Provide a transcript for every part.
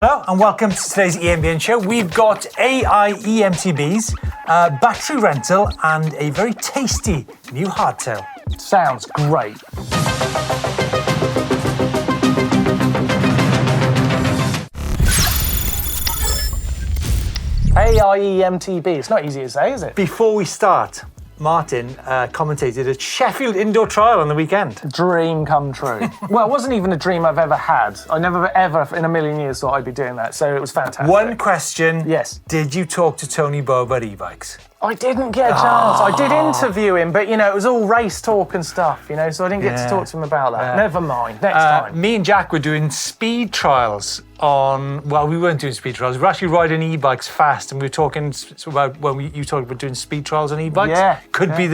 Hello and welcome to today's EMBN Show. We've got AI eMTBs, battery rental and a very tasty new hardtail. Sounds great. AI eMTB, it's not easy to say, is it? Before we start, Martin commentated at Sheffield Indoor Trial on the weekend. Dream come true. Well, it wasn't even a dream I've ever had. I never ever in a million years thought I'd be doing that, so it was fantastic. One question. Yes. Did you talk to Tony Bow about e-bikes? I didn't get a chance. I did interview him, but it was all race talk and stuff, so I didn't get to talk to him about that. Never mind, next time. Me and Jack were doing speed trials we weren't doing speed trials. We were actually riding e-bikes fast, and we were talking about you talked about doing speed trials on e-bikes. Yeah. Could be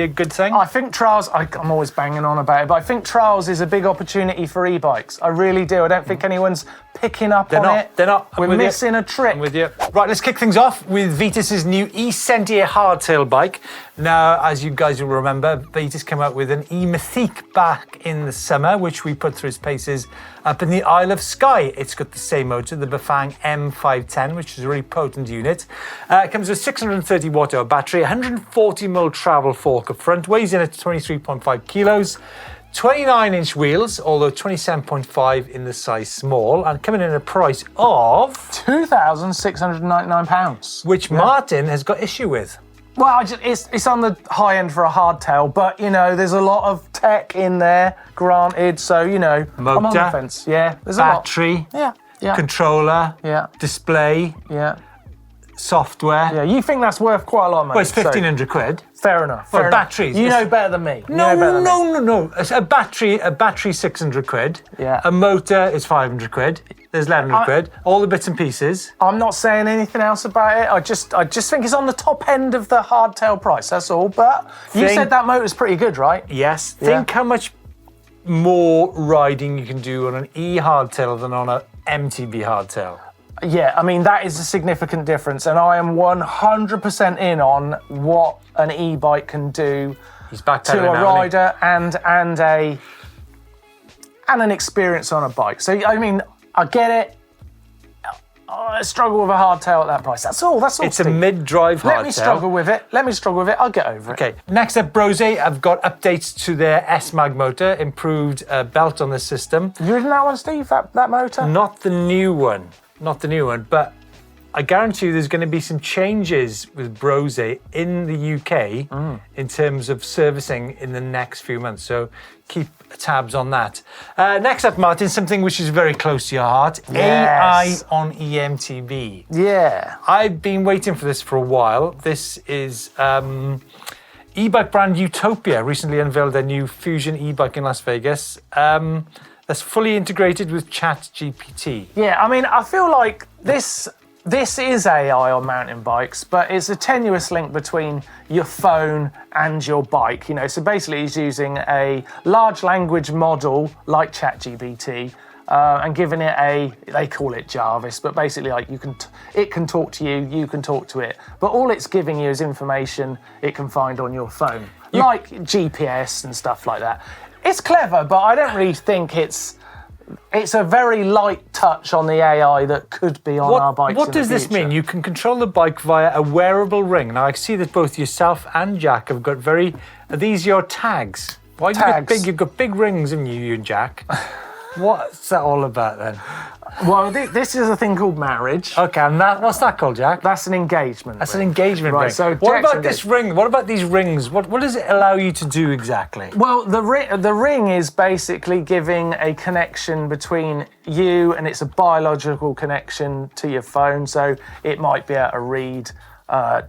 a good thing. I think trials, I'm always banging on about it, but I think trials is a big opportunity for e-bikes. I really do. I don't think anyone's picking up on it. They're not. We're missing a trick. I'm with you. Right, let's kick things off with Vitus's new E-Sentier Hardtail bike. Now, as you guys will remember, Vitus came out with an eMTB back in the summer, which we put through its paces up in the Isle of Skye. It's got the same motor, the Bafang M510, which is a really potent unit. It comes with 630 watt-hour battery, 140mm travel fork up front, weighs in at 23.5 kilos, 29-inch wheels, although 27.5 in the size small, and coming in at a price of £2,699. Which Martin has got issue with. Well, it's on the high end for a hardtail, but there's a lot of tech in there, granted. So motor, I'm on the fence. Yeah, there's battery, a lot. Yeah, controller, display, software. Yeah, you think that's worth quite a lot of money? Well, it's 1,500 quid. Fair enough. For batteries, you know better than me. No. It's a battery 600 quid. Yeah. A motor is 500 quid. There's 1,100 quid. All the bits and pieces. I'm not saying anything else about it. I just think it's on the top end of the hardtail price. That's all. But you said that motor's pretty good, right? Yes. Think how much more riding you can do on an e-hardtail than on an MTB hardtail. Yeah, I mean, that is a significant difference, and I am 100% in on what an e-bike can do to a rider and an experience on a bike. So, I mean, I get it. I struggle with a hardtail at that price. That's all. It's a mid-drive hardtail. Let me struggle with it. I'll get over it. Okay. Next up, Brose have got updates to their S-Mag motor, improved belt on the system. You ridden that one, Steve? That motor? Not the new one, but I guarantee you there's going to be some changes with Brose in the UK in terms of servicing in the next few months. So keep tabs on that. Next up, Martin, something which is very close to your heart. Yes. AI on eMTB. Yeah. I've been waiting for this for a while. This is e-bike brand Urtopia recently unveiled their new Fusion e-bike in Las Vegas. That's fully integrated with ChatGPT. Yeah, I mean, I feel like this is AI on mountain bikes, but it's a tenuous link between your phone and your bike. So basically he's using a large language model like ChatGPT and giving it they call it Jarvis, but basically like it can talk to you, you can talk to it. But all it's giving you is information it can find on your phone, like GPS and stuff like that. It's clever, but I don't really think it's a very light touch on the AI that could be on our bikes. What does this mean? You can control the bike via a wearable ring. Now, I see that both yourself and Jack have got are these your tags? Why you've got big rings in you and Jack. What's that all about then? Well, this is a thing called marriage. Okay, and what's that called, Jack? That's an engagement. That's an engagement ring. So what about this ring? What about these rings? What does it allow you to do exactly? Well, the ring is basically giving a connection between you, and it's a biological connection to your phone. So it might be able to read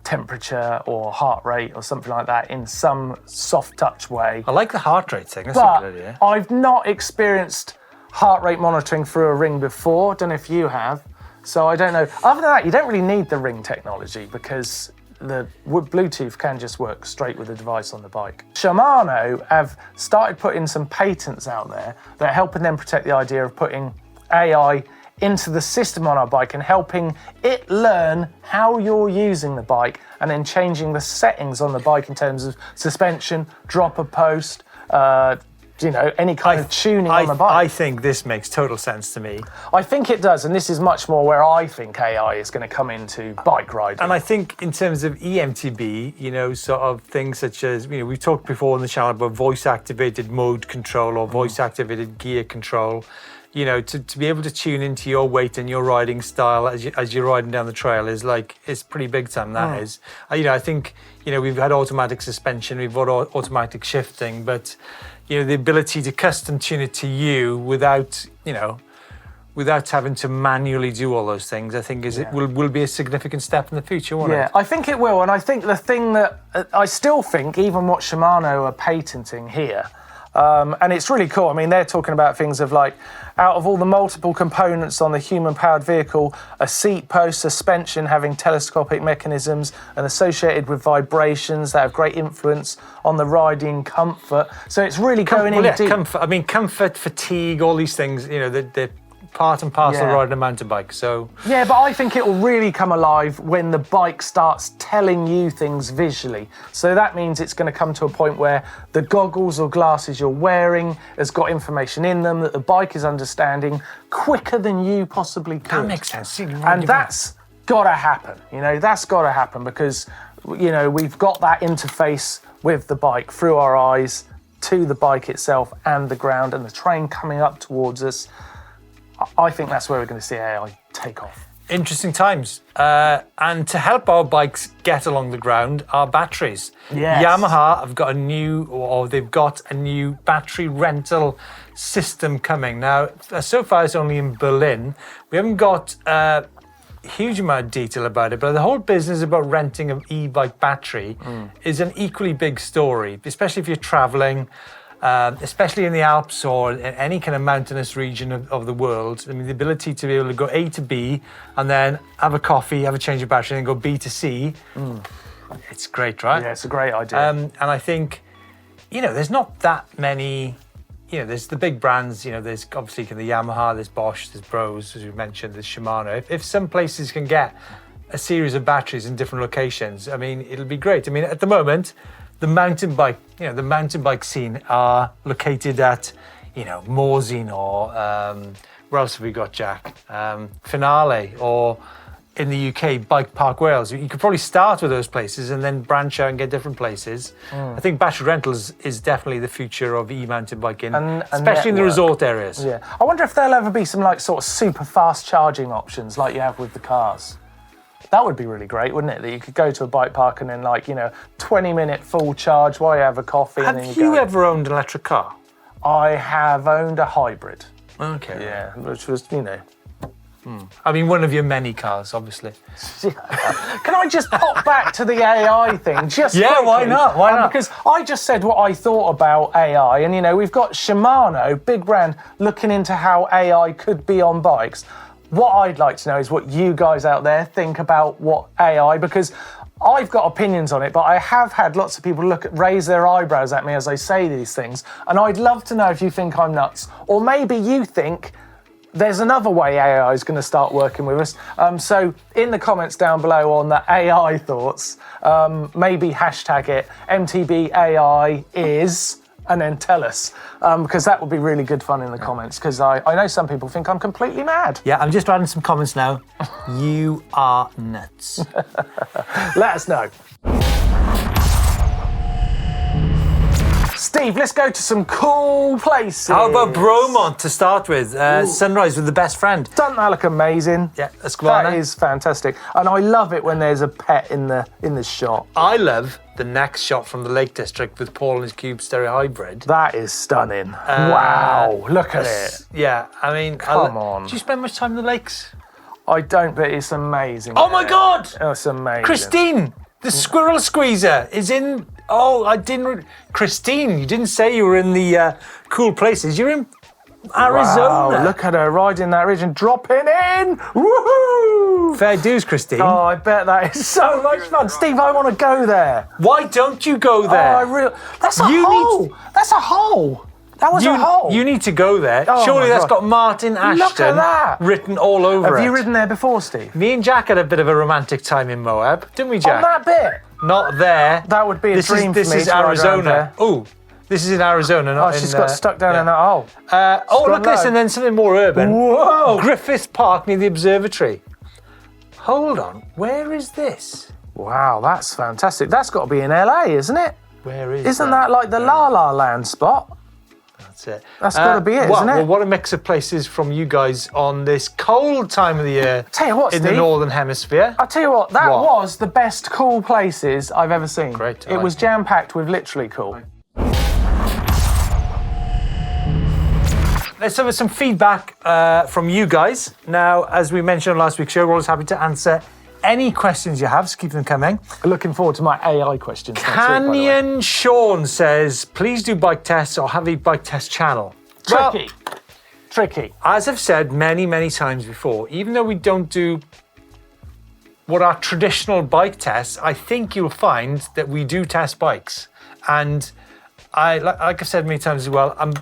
temperature or heart rate or something like that in some soft touch way. I like the heart rate thing. That's a good idea. I've not experienced heart rate monitoring through a ring before. Don't know if you have. So I don't know. Other than that, you don't really need the ring technology because the Bluetooth can just work straight with the device on the bike. Shimano have started putting some patents out there that are helping them protect the idea of putting AI into the system on our bike and helping it learn how you're using the bike and then changing the settings on the bike in terms of suspension, dropper post, any kind of tuning on the bike. I think this makes total sense to me. I think it does, and this is much more where I think AI is going to come into bike riding. And I think in terms of eMTB, sort of things such as, we've talked before on the channel about voice-activated mode control or voice-activated gear control, to be able to tune into your weight and your riding style as you're riding down the trail it's pretty big time, that is. I think, we've had automatic suspension, we've got automatic shifting, but the ability to custom tune it to you without having to manually do all those things, I think will be a significant step in the future, won't it? Yeah, I think it will. And I think the thing that I still think, even what Shimano are patenting here, and it's really cool. I mean, they're talking about things of like, out of all the multiple components on the human-powered vehicle, a seat post, suspension having telescopic mechanisms and associated with vibrations that have great influence on the riding comfort. So it's really going in deep. Comfort. I mean, comfort, fatigue, all these things, they're part and parcel of riding a mountain bike. So yeah, but I think it will really come alive when the bike starts telling you things visually. So that means it's going to come to a point where the goggles or glasses you're wearing has got information in them that the bike is understanding quicker than you possibly could. That makes sense. And that's got to happen. That's got to happen because we've got that interface with the bike through our eyes to the bike itself and the ground and the train coming up towards us. I think that's where we're going to see AI take off. Interesting times. And to help our bikes get along the ground are batteries. Yes. Yamaha they've got a new battery rental system coming. Now, so far it's only in Berlin. We haven't got a huge amount of detail about it, but the whole business about renting an e-bike battery is an equally big story, especially if you're traveling. Especially in the Alps or in any kind of mountainous region of the world. I mean, the ability to be able to go A to B and then have a coffee, have a change of battery, and then go B to C. It's great, right? Yeah, it's a great idea. And I think, there's not that many, there's the big brands, there's obviously the Yamaha, there's Bosch, there's Brose, as we mentioned, there's Shimano. If some places can get a series of batteries in different locations, I mean, it'll be great. I mean, at the moment, the mountain bike scene are located at, Morzine or where else have we got, Jack? Finale, or in the UK, Bike Park Wales. You could probably start with those places and then branch out and get different places. I think battery rentals is definitely the future of e-mountain biking, especially in the resort areas. Yeah, I wonder if there'll ever be some sort of super fast charging options like you have with the cars. That would be really great, wouldn't it? That you could go to a bike park and then 20-minute full charge while you have a coffee and then you go. Have you ever owned an electric car? I have owned a hybrid. Okay. Yeah, which was, I mean, one of your many cars, obviously. Can I just pop back to the AI thing? Quickly? Why not? Why not? Because I just said what I thought about AI, and we've got Shimano, big brand, looking into how AI could be on bikes. What I'd like to know is what you guys out there think about what AI, because I've got opinions on it, but I have had lots of people raise their eyebrows at me as I say these things, and I'd love to know if you think I'm nuts, or maybe you think there's another way AI is going to start working with us. So in the comments down below on the AI thoughts, maybe hashtag it MTB AI is, and then tell us, because that would be really good fun in the comments, because I know some people think I'm completely mad. Yeah, I'm just adding some comments now. You are nuts. Let us know. Steve, let's go to some cool places. How about Bromont to start with? Sunrise with the best friend. Doesn't that look amazing? Yeah, Esquana. That is fantastic. And I love it when there's a pet in the shot. I love the next shot from the Lake District with Paul and his Cube Stereo Hybrid. That is stunning. Wow, look at it. Yeah, I mean... Come on. Do you spend much time in the lakes? I don't, but it's amazing. Oh my God! Oh, it's amazing. Christine, the squirrel squeezer is in... Oh, I didn't... Christine, you didn't say you were in the cool places. You're in Arizona. Wow, look at her riding that ridge and dropping in. Woohoo! Fair dues, Christine. Oh, I bet that is so much fun. Steve, I want to go there. Why don't you go there? That's a hole. That's a hole. That was a hole. You need to go there. Oh, surely that's got Martin Ashton look at that. written all over it. Have you ridden there before, Steve? Me and Jack had a bit of a romantic time in Moab, didn't we, Jack? On that bit? Not there. That would be a dream for me. This is Arizona. Oh, This is in Arizona, not she's got stuck down in that hole. Look at this, and then something more urban. Whoa! Griffith Park near the observatory. Hold on, where is this? Wow, that's fantastic. That's got to be in LA, isn't it? Where is Isn't that like the La La Land spot? That's it. That's got to be it, isn't it? Well, what a mix of places from you guys on this cold time of the year. Tell you what, in Steve, the Northern Hemisphere. I'll tell you what, that was the best cool places I've ever seen. Great. It was jam-packed with literally cool. Let's have some feedback from you guys. Now, as we mentioned on last week's show, we're always happy to answer any questions you have, so keep them coming. Looking forward to my AI questions next week, by the way. Canyon Sean says, please do bike tests or have a bike test channel. Tricky. As I've said many, many times before, even though we don't do what are traditional bike tests, I think you'll find that we do test bikes. And like I've said many times as well, I'm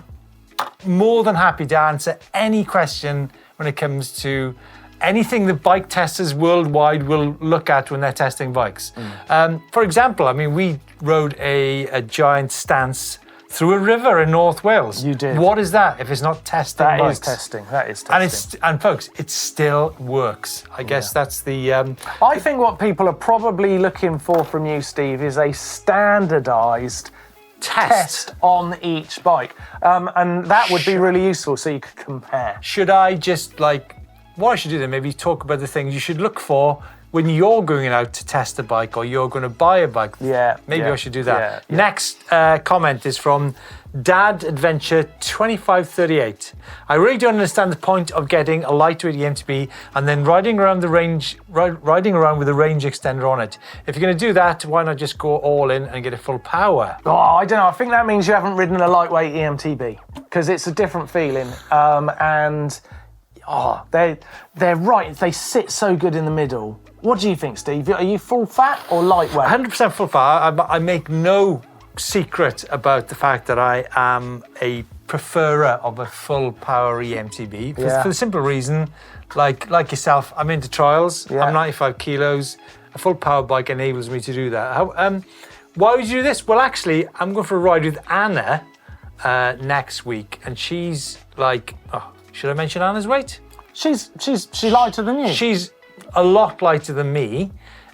more than happy to answer any question when it comes to anything that bike testers worldwide will look at when they're testing bikes. For example, I mean, we rode a giant stance through a river in North Wales. You did. What is that if it's not testing bikes? That is testing. And folks, it still works. I guess that's the... I think what people are probably looking for from you, Steve, is a standardised test on each bike. And that would be really useful so you could compare. Should I just what I should do then, maybe talk about the things you should look for when you're going out to test a bike or you're going to buy a bike. Maybe I should do that. Next comment is from Dad Adventure 2538. I really don't understand the point of getting a lightweight eMTB and then riding around with a range extender on it. If you're going to do that, why not just go all in and get a full power? Oh, I don't know. I think that means you haven't ridden a lightweight eMTB because it's a different feeling. They're right. They sit so good in the middle. What do you think, Steve? Are you full fat or lightweight? 100% full fat. I make no secret about the fact that I am a preferer of a full power eMTB for the simple reason, like yourself, I'm into trials. I'm 95 kilos. A full power bike enables me to do that. Why would you do this? Well, actually, I'm going for a ride with Anna next week, and she's should I mention Anna's weight? She's lighter than you. She's a lot lighter than me,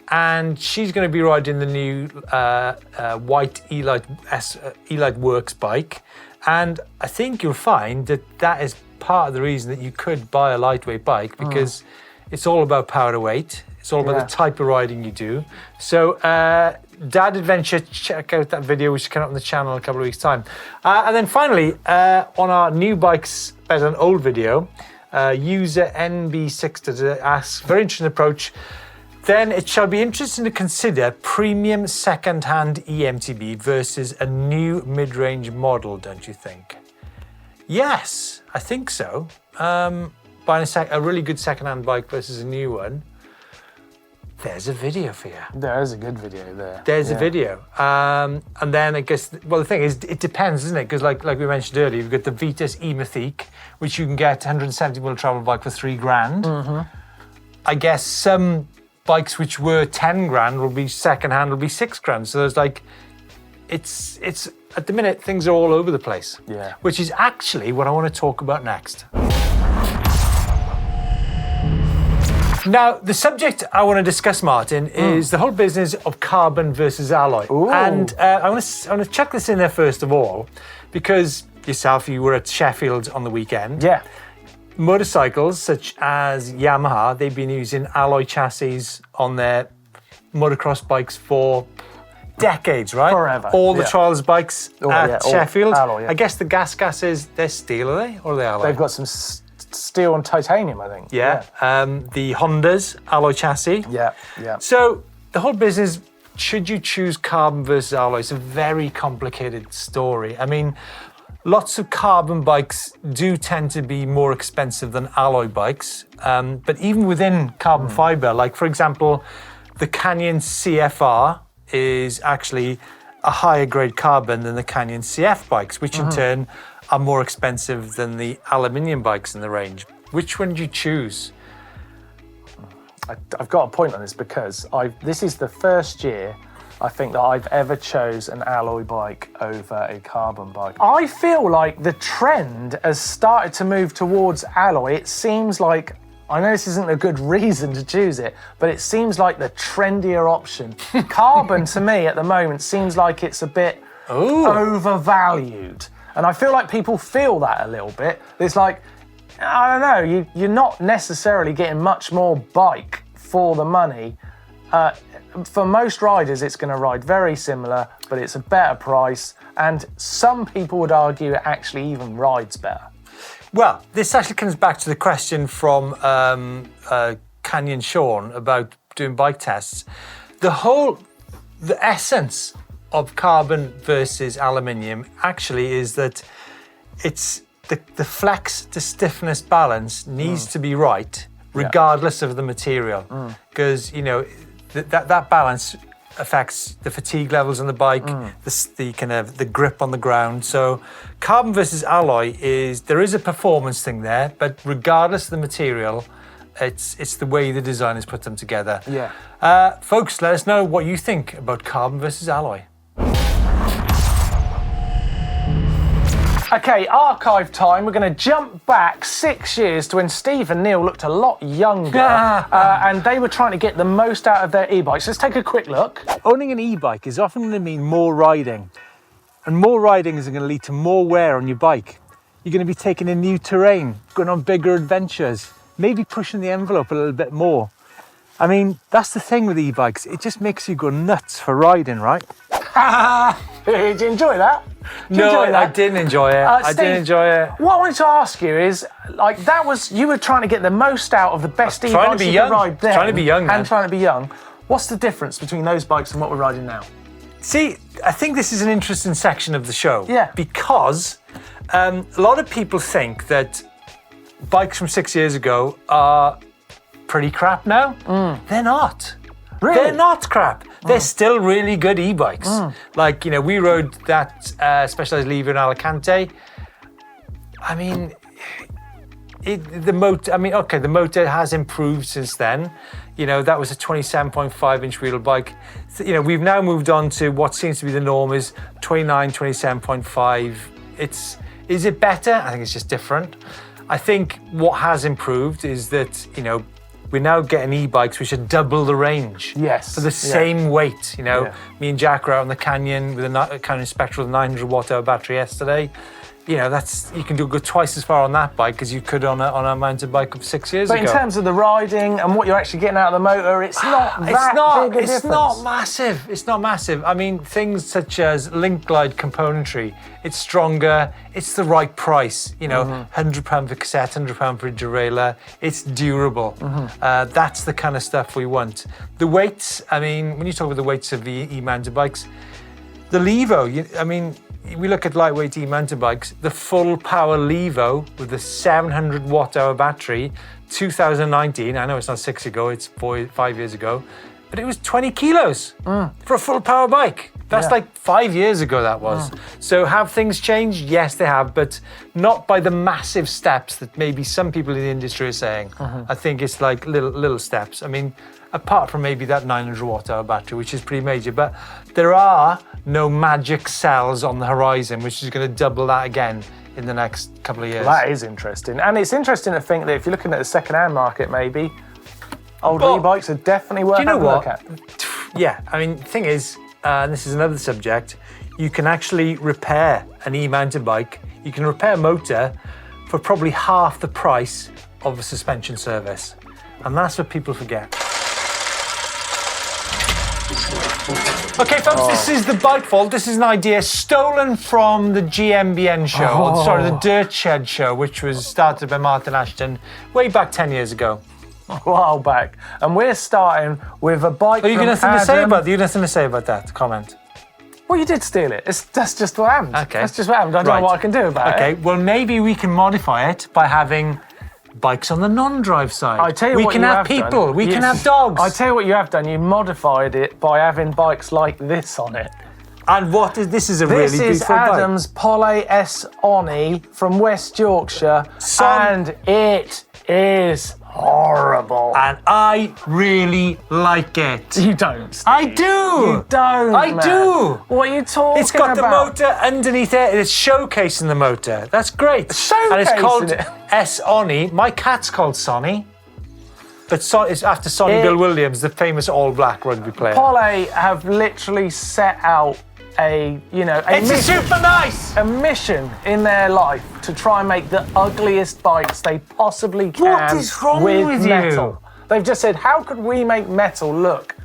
and she's going to be riding the new white E-Lite Works bike. And I think you'll find that is part of the reason that you could buy a lightweight bike, because it's all about power to weight. It's all about the type of riding you do. So, Dad Adventure, check out that video which came up on the channel in a couple of weeks' time. And then finally, on our new bikes better than old video, user NB6 asks, very interesting approach. Then it shall be interesting to consider premium second-hand eMTB versus a new mid-range model, don't you think? Yes, I think so. Buying a really good second-hand bike versus a new one. There's a video for you. There's a good video there. There's a video. And then I guess, the thing is, it depends, isn't it? Because like we mentioned earlier, you've got the Vitus E-Sentier, which you can get 170mm travel bike for $3,000. I guess some bikes which were 10 grand will be secondhand, will be 6 grand. So there's it's at the minute, things are all over the place. Yeah. Which is actually what I want to talk about next. Now, the subject I want to discuss, Martin, is the whole business of carbon versus alloy. Ooh. And I want to chuck this in there first of all, because yourself, you were at Sheffield on the weekend. Yeah. Motorcycles such as Yamaha, they've been using alloy chassis on their motocross bikes for decades, right? Forever. All the trials bikes at Sheffield. Alloy, I guess the gases, they're steel, are they? Or are they alloy? They've got some steel and titanium, I think. Yeah. The Honda's alloy chassis. Yeah. So the whole business, should you choose carbon versus alloy, it's a very complicated story. I mean, lots of carbon bikes do tend to be more expensive than alloy bikes. But even within carbon fiber, like for example, the Canyon CFR is actually a higher grade carbon than the Canyon CF bikes, which in turn are more expensive than the aluminium bikes in the range. Which one do you choose? I've got a point on this because this is the first year I think that I've ever chose an alloy bike over a carbon bike. I feel like the trend has started to move towards alloy. It seems like, I know this isn't a good reason to choose it, but it seems like the trendier option. Carbon to me at the moment seems like it's a bit overvalued. And I feel like people feel that a little bit. It's like, I don't know, you're not necessarily getting much more bike for the money. For most riders, it's going to ride very similar, but it's a better price. And some people would argue it actually even rides better. Well, this actually comes back to the question from Canyon Sean about doing bike tests. The essence of carbon versus aluminium actually is that it's the flex to stiffness balance needs to be right regardless of the material, because you know that balance affects the fatigue levels on the bike, the kind of the grip on the ground. So carbon versus alloy there is a performance thing there, but regardless of the material, it's the way the designers put them together. Yeah. Folks, let us know what you think about carbon versus alloy. Okay, archive time. We're going to jump back 6 years to when Steve and Neil looked a lot younger and they were trying to get the most out of their e-bikes. Let's take a quick look. Owning an e-bike is often going to mean more riding, and more riding is going to lead to more wear on your bike. You're going to be taking in new terrain, going on bigger adventures, maybe pushing the envelope a little bit more. I mean, that's the thing with e-bikes. It just makes you go nuts for riding, right? Did you enjoy that? I didn't enjoy it. Steve, didn't enjoy it. What I wanted to ask you is, like, you were trying to get the most out of the best e-bikes you could ride then. Trying to be young, and trying to be young. What's the difference between those bikes and what we're riding now? See, I think this is an interesting section of the show. Yeah. Because a lot of people think that bikes from 6 years ago are pretty crap now. They're not. Really? They're not crap. They're still really good e-bikes. Like, you know, we rode that Specialized Lever in Alicante. I mean, the motor has improved since then. You know, that was a 27.5-inch wheel bike. So, you know, we've now moved on to what seems to be the norm is 29, 27.5. Is it better? I think it's just different. I think what has improved is that, you know, we're now getting e-bikes which are double the range. Yes. For the same weight, you know. Me and Jack were out on the Canyon with a Canyon Spectral 900 watt-hour battery yesterday. You know, you can go twice as far on that bike as you could on a mountain bike of 6 years ago. But in terms of the riding and what you're actually getting out of the motor, it's not big a difference. It's not massive. It's not massive. I mean, things such as Link Glide componentry, it's stronger, it's the right price. You know, £100 for cassette, £100 for a derailleur. It's durable. That's the kind of stuff we want. The weights, I mean, when you talk about the weights of the e-mountain bikes, the Levo, I mean, we look at lightweight e-mountain bikes, the full power Levo with the 700 watt-hour battery, 2019, I know it's not 6 ago, it's 5 years ago, but it was 20 kilos for a full power bike. That's like 5 years ago that was. So have things changed? Yes, they have, but not by the massive steps that maybe some people in the industry are saying. I think it's like little steps. I mean, apart from maybe that 900 watt-hour battery, which is pretty major, but there are no magic cells on the horizon, which is going to double that again in the next couple of years. That is interesting. And it's interesting to think that if you're looking at the second-hand market, maybe, old e-bikes are definitely worth having a look at. Yeah, I mean, the thing is, and this is another subject, you can actually repair an e-mountain bike. You can repair a motor for probably half the price of a suspension service. And that's what people forget. Okay, folks, this is the Bike Vault. This is an idea stolen from the EMBN Show, the Dirt Shed Show, which was started by Martin Ashton way back 10 years ago. A while back. And we're starting with a bike You have nothing to say about that comment? Well, you did steal it. That's just what happened. Okay. That's just what happened. I don't know what I can do about it. Okay, well, maybe we can modify it by having bikes on the non-drive side. I tell you we what, can you have have people. done. We can have dogs. I tell you what you have done. You modified it by having bikes like this on it. And what is this? Is a This really is beautiful Adam's Pole S Oni from West Yorkshire, and it is horrible. And I really like it. You don't, Steve. I do. You don't, I man. do. What are you talking about? It's got the motor underneath it. It's showcasing the motor. That's great. Showcasing And it's called it. S-Oni. My cat's called Sonny. But it's after Sonny Bill Williams, the famous all-black rugby player. Pole have literally set out a mission in their life to try and make the ugliest bikes they possibly can. What is wrong with metal. you? They've just said, how could we make metal look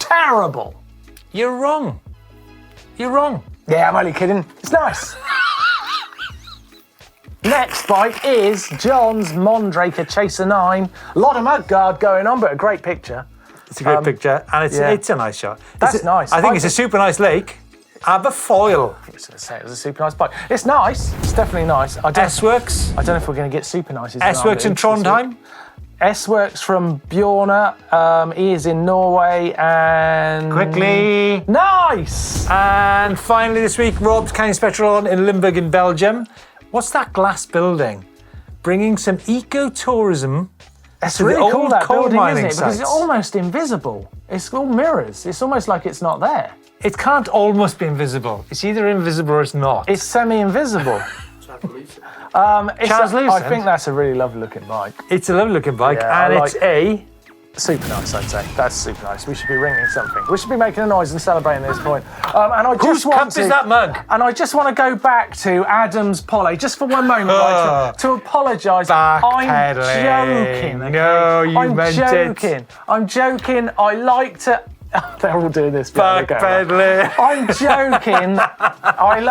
terrible? You're wrong. You're wrong. Yeah, I'm only kidding. It's nice. Next bike is John's Mondraker Chaser 9. A lot of mudguard going on, but a great picture. It's a great picture, and it's a nice shot. That's nice. I think it's a super nice lake. Aberfoyle. I was going to say it was a super nice bike. It's nice. It's definitely nice. S-Works. I don't know if we're going to get super nice. S-Works in Trondheim. S-Works from Bjorna. He is in Norway and... Quickly. Nice! And finally this week, Rob's Canyon Spectral in Limburg in Belgium. What's that glass building? Bringing some eco-tourism. It's to really the cool, old that coal building, mining isn't it? Because sites. it's almost invisible. It's all mirrors. It's almost like it's not there. It can't almost be invisible. It's either invisible or it's not. It's semi-invisible. Translucent. I think that's a really lovely looking bike. It's a lovely looking bike, Yeah, and I it's a... Super nice, I'd say. That's super nice. We should be ringing something. We should be making a noise and celebrating this point. And I just Whose cup is that mug? And I just want to go back to Adam's Polly just for one moment, right, to apologise. I'm joking. Okay? No, you meant joking. I'm joking. I like to. They're all doing this. Backpedaling. I'm joking.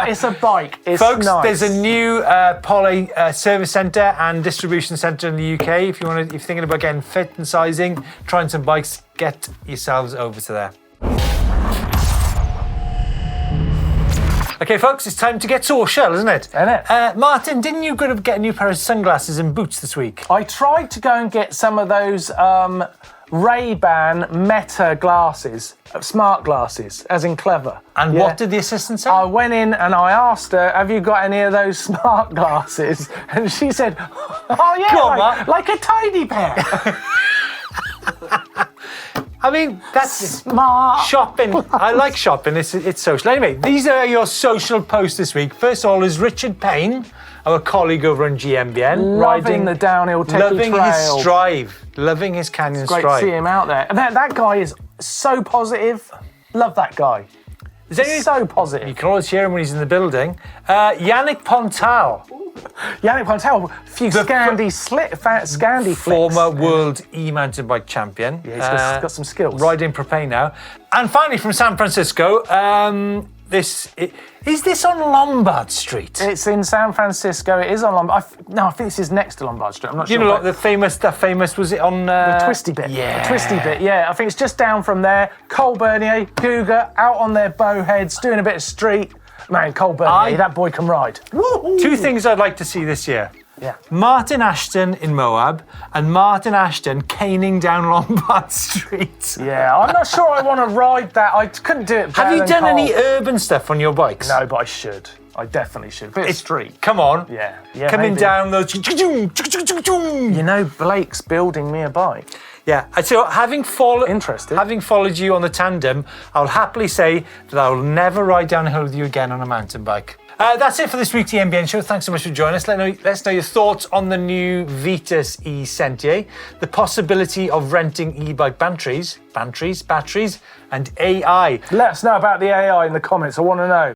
It's a bike. It's Folks, nice. there's a new Poly service centre and distribution centre in the UK. If you're thinking about getting fit and sizing, trying some bikes, get yourselves over to there. Okay, folks, it's time to get social, isn't it? Isn't it? Martin, didn't you go to get a new pair of sunglasses and boots this week? I tried to go and get some of those Ray-Ban Meta glasses, smart glasses, as in clever. And what did the assistant say? I went in and I asked her, have you got any of those smart glasses? And she said, oh yeah, Go on, like a tiny pair. I mean, that's Smart. shopping. I like shopping. It's social. Anyway, these are your social posts this week. First of all is Richard Payne, our colleague over on GMBN. Loving the downhill techie loving trail. his strive. Loving his canyon Great strive. to see him out there. And that guy is so positive. Love that guy. So positive. You can always hear him when he's in the building. Yannick Pontal. Yannick Pontal, few Scandi flips. Former world e-mountain bike champion. Yeah, he's got some skills. Riding Propane now. And finally from San Francisco, is this on Lombard Street? It's in San Francisco. It is on Lombard. I think this is next to Lombard Street. I'm not sure. You know, like the famous, was it on... the twisty bit. Yeah. The twisty bit, yeah. I think it's just down from there. Cole Bernier, Cougar, out on their bowheads, doing a bit of street. Man, Cole Bernier, that boy can ride. Woo-hoo. Two things I'd like to see this year. Yeah. Martin Ashton in Moab and Martin Ashton caning down Lombard Street. Yeah, I'm not sure I want to ride that. I couldn't do it better Have you than done Cole. any urban stuff on your bikes? No, but I should. I definitely should. Bit of street. Come on. Yeah. Coming maybe. down those... You know, Blake's building me a bike. Yeah, so having followed you on the tandem, I'll happily say that I will never ride downhill with you again on a mountain bike. That's it for this week's EMBN Show. Thanks so much for joining us. Let us know your thoughts on the new Vitus E-Sentier, the possibility of renting e-bike batteries, and AI. Let us know about the AI in the comments. I want to know.